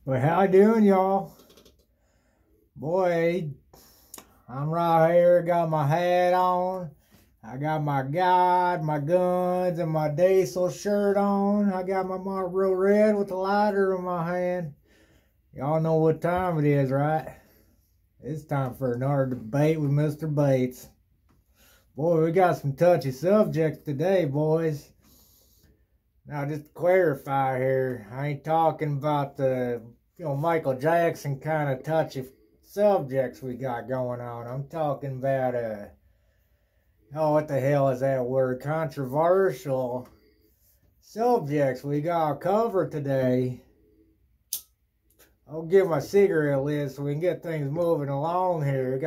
Well, how you doing, y'all? Boy, I'm right here, got my hat on. I got my guide, my guns, and my diesel shirt on. I got my Marlboro Red with the lighter in my hand. Y'all know what time it is, right? It's time for another debate with Mr. Bates. Boy, we got some touchy subjects today, boys. Now, just to clarify here, I ain't talking about the, Michael Jackson kind of touchy subjects we got going on. I'm talking about, what the hell is that word? Controversial subjects we got covered today. I'll give my cigarette list so we can get things moving along here.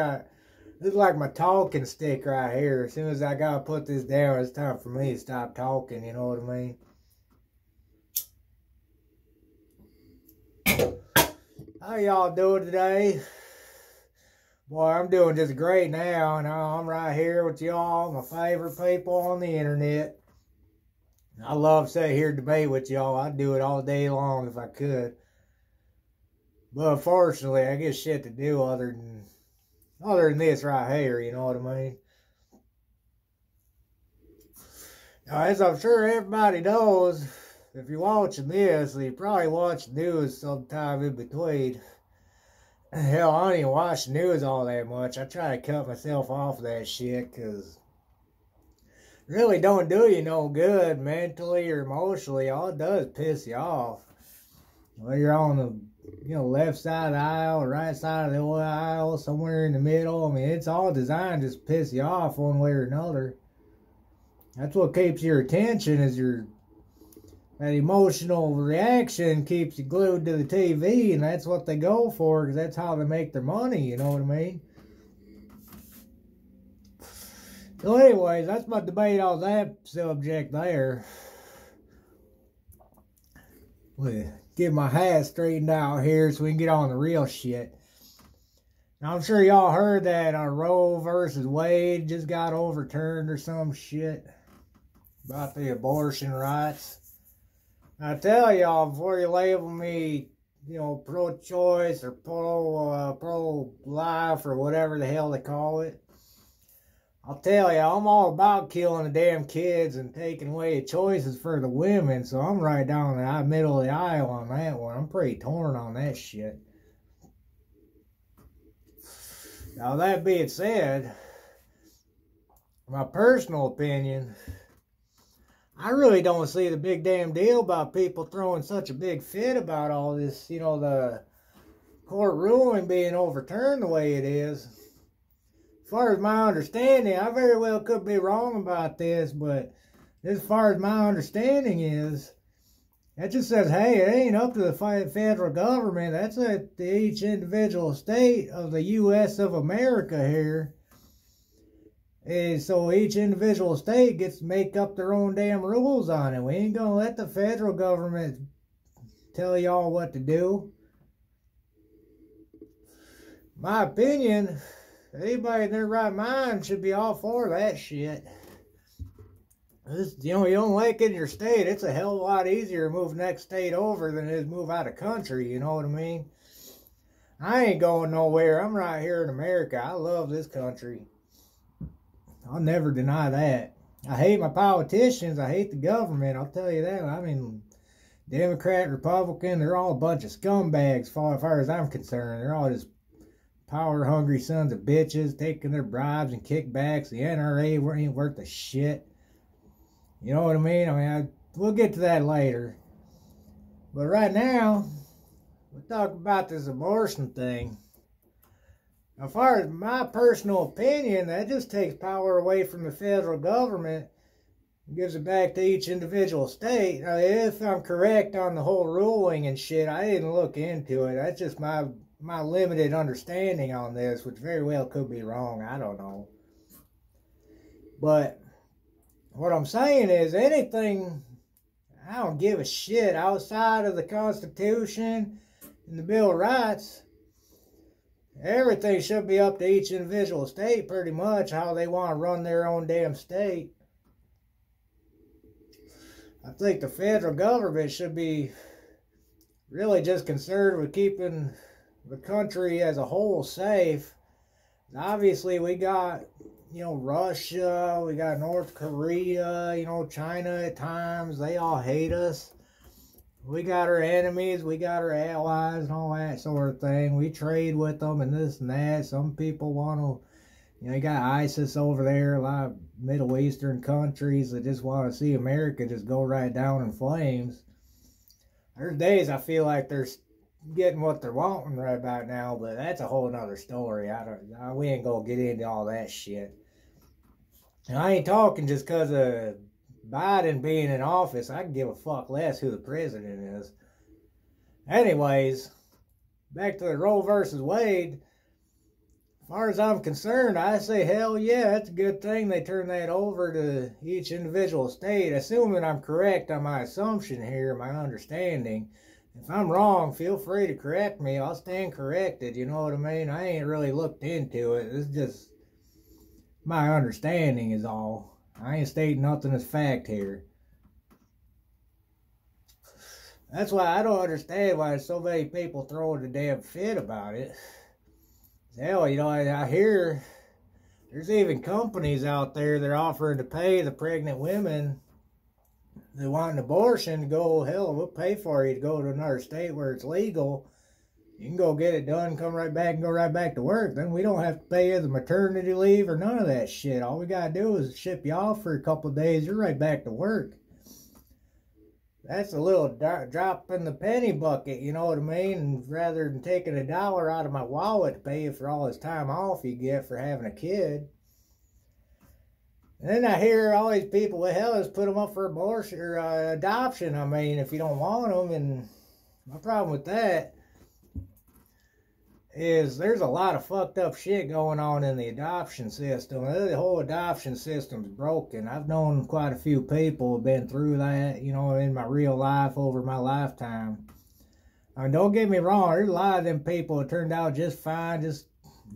This is like my talking stick right here. As soon as I gotta put this down, it's time for me to stop talking, you know what I mean? How y'all doing today? Boy, I'm doing just great now, and I'm right here with y'all, my favorite people on the internet. I love sitting here debate with y'all. I'd do it all day long if I could. But unfortunately, I get shit to do other than this right here, you know what I mean? Now, as I'm sure everybody knows, if you're watching this, you probably watch the news sometime in between. Hell, I don't even watch the news all that much. I try to cut myself off of that shit because it really don't do you no good mentally or emotionally. All it does is piss you off. Whether you're on the left side of the aisle, right side of the aisle, somewhere in the middle. I mean, it's all designed to just piss you off one way or another. That's what keeps your attention, is that emotional reaction keeps you glued to the TV, and that's what they go for, because that's how they make their money, you know what I mean? So anyways, that's my debate on that subject there. We'll get my hat straightened out here so we can get on the real shit. Now, I'm sure y'all heard that Roe versus Wade just got overturned or some shit about the abortion rights. I tell y'all, before you label me, pro-choice or pro-life or whatever the hell they call it, I'll tell you, I'm all about killing the damn kids and taking away choices for the women, so I'm right down the middle of the aisle on that one. I'm pretty torn on that shit. Now, that being said, my personal opinion, I really don't see the big damn deal about people throwing such a big fit about all this, the court ruling being overturned the way it is. As far as my understanding, I very well could be wrong about this, but as far as my understanding is, it just says, hey, it ain't up to the federal government. That's at each individual state of the U.S. of America here. And so each individual state gets to make up their own damn rules on it. We ain't gonna let the federal government tell y'all what to do. My opinion, anybody in their right mind should be all for that shit. You don't like it in your state, it's a hell of a lot easier to move next state over than it is move out of country, you know what I mean? I ain't going nowhere. I'm right here in America. I love this country. I'll never deny that. I hate my politicians. I hate the government. I'll tell you that. I mean, Democrat, Republican, they're all a bunch of scumbags as far as I'm concerned. They're all just power-hungry sons of bitches taking their bribes and kickbacks. The NRA ain't worth a shit. You know what I mean? We'll get to that later. But right now, we'll talk about this abortion thing. As far as my personal opinion, that just takes power away from the federal government and gives it back to each individual state. Now, if I'm correct on the whole ruling and shit, I didn't look into it. That's just my limited understanding on this, which very well could be wrong. I don't know. But what I'm saying is anything, I don't give a shit outside of the Constitution and the Bill of Rights. Everything should be up to each individual state, pretty much, how they want to run their own damn state. I think the federal government should be really just concerned with keeping the country as a whole safe. Obviously, we got, Russia, we got North Korea, China at times. They all hate us. We got our enemies, we got our allies, and all that sort of thing. We trade with them and this and that. Some people want to, you got ISIS over there, a lot of Middle Eastern countries that just want to see America just go right down in flames. There's days I feel like they're getting what they're wanting right about now, but that's a whole nother story. We ain't gonna get into all that shit. And I ain't talking just because of Biden being in office. I can give a fuck less who the president is. Anyways, back to the Roe versus Wade. As far as I'm concerned, I say hell yeah, that's a good thing they turn that over to each individual state, assuming I'm correct on my assumption here, my understanding. If I'm wrong, feel free to correct me. I'll stand corrected, you know what I mean? I ain't really looked into it. It's just my understanding is all. I ain't stating nothing as fact here. That's why I don't understand why so many people throwing a damn fit about it. Hell, I hear there's even companies out there that are offering to pay the pregnant women that want an abortion to go, hell, we'll pay for you to go to another state where it's legal. You can go get it done, come right back and go right back to work. Then we don't have to pay you the maternity leave or none of that shit. All we got to do is ship you off for a couple of days. You're right back to work. That's a little drop in the penny bucket, you know what I mean? And rather than taking $1 out of my wallet to pay you for all this time off you get for having a kid. And then I hear all these people, well, hell, just put them up for abortion or adoption. I mean, if you don't want them. And my problem with that is there's a lot of fucked up shit going on in the adoption system. The whole adoption system's broken. I've known quite a few people who have been through that, in my real life over my lifetime. I mean, don't get me wrong, there's a lot of them people that turned out just fine, just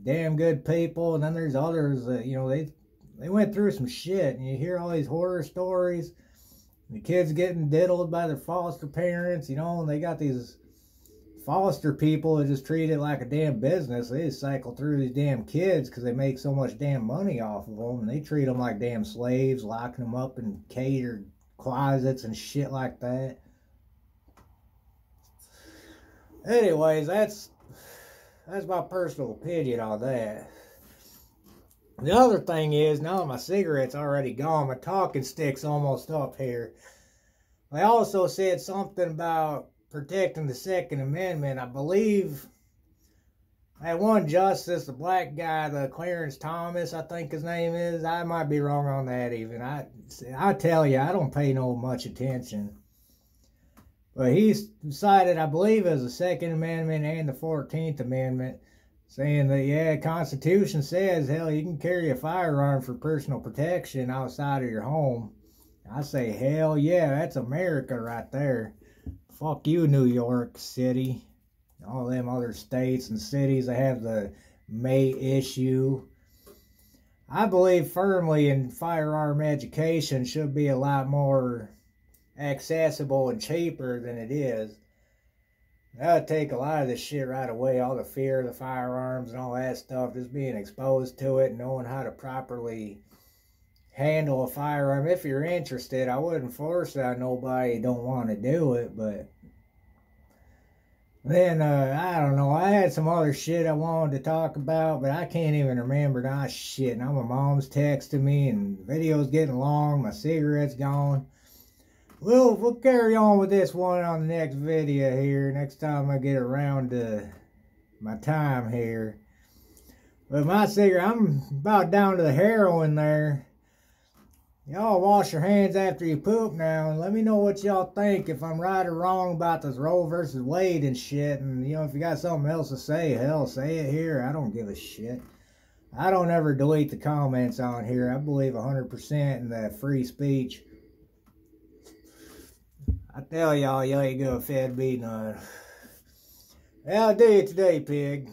damn good people, and then there's others that, they went through some shit, and you hear all these horror stories, the kids getting diddled by their foster parents, and they got these foster people that just treat it like a damn business. They just cycle through these damn kids because they make so much damn money off of them, and they treat them like damn slaves, locking them up in catered closets and shit like that. Anyways, that's my personal opinion on that. The other thing is, now that my cigarette's already gone, my talking stick's almost up here. They also said something about protecting the Second Amendment. I believe that one justice, the black guy, the Clarence Thomas, I think his name is. I might be wrong on that even. I tell you, I don't pay no much attention. But he cited, I believe, as the Second Amendment and the 14th Amendment, saying that, yeah, the Constitution says, hell, you can carry a firearm for personal protection outside of your home. I say, hell yeah, that's America right there. Fuck you, New York City. All them other states and cities that have the May issue. I believe firmly in firearm education should be a lot more accessible and cheaper than it is. That would take a lot of this shit right away. All the fear of the firearms and all that stuff. Just being exposed to it, knowing how to properly handle a firearm. If you're interested, I wouldn't force it on nobody who don't want to do it, but then I don't know, I had some other shit I wanted to talk about, but I can't even remember now. Shit, now my mom's texting me and the video's getting long, my cigarette's gone. We'll carry on with this one on the next video here, next time I get around to my time here. But my cigarette, I'm about down to the heroin there. Y'all wash your hands after you poop now, and let me know what y'all think, if I'm right or wrong about this Roe versus Wade and shit. And, if you got something else to say, hell, say it here. I don't give a shit. I don't ever delete the comments on here. I believe 100% in the free speech. I tell y'all, you ain't gonna fed me none. How do you today, pig?